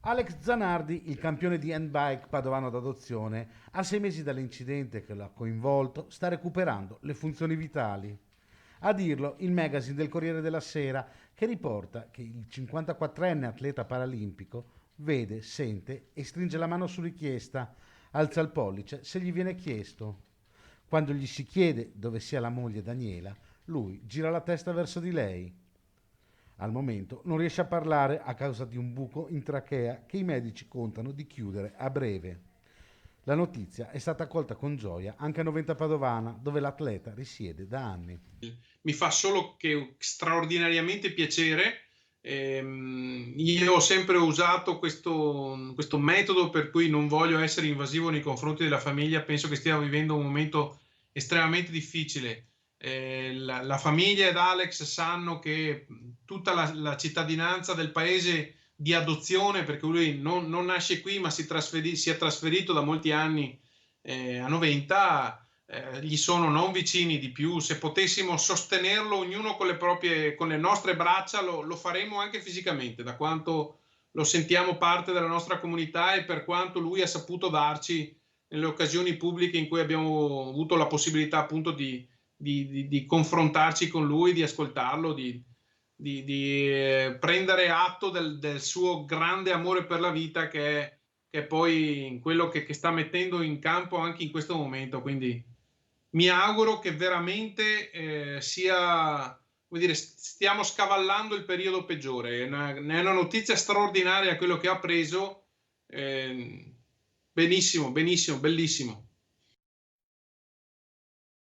Alex Zanardi, il campione di handbike padovano d'adozione, a 6 mesi dall'incidente che lo ha coinvolto, sta recuperando le funzioni vitali. A dirlo il magazine del Corriere della Sera, che riporta che il 54enne atleta paralimpico vede, sente e stringe la mano su richiesta, alza il pollice se gli viene chiesto. Quando gli si chiede dove sia la moglie Daniela, lui gira la testa verso di lei. Al momento non riesce a parlare a causa di un buco in trachea che i medici contano di chiudere a breve. La notizia è stata accolta con gioia anche a Noventa Padovana, dove l'atleta risiede da anni. Mi fa solo che straordinariamente piacere. Io ho sempre usato questo metodo per cui non voglio essere invasivo nei confronti della famiglia, penso che stia vivendo un momento estremamente difficile. La famiglia ed Alex sanno che tutta la cittadinanza del paese di adozione, perché lui non nasce qui ma si è trasferito da molti anni a Noventa, gli sono non vicini di più. Se potessimo sostenerlo ognuno con le nostre braccia, lo faremmo anche fisicamente, da quanto lo sentiamo parte della nostra comunità e per quanto lui ha saputo darci nelle occasioni pubbliche in cui abbiamo avuto la possibilità appunto di confrontarci con lui, di ascoltarlo, di prendere atto del suo grande amore per la vita che è poi quello che sta mettendo in campo anche in questo momento. Quindi mi auguro che veramente sia, come dire, stiamo scavallando il periodo peggiore. È una notizia straordinaria quello che ha preso. Benissimo, benissimo, bellissimo.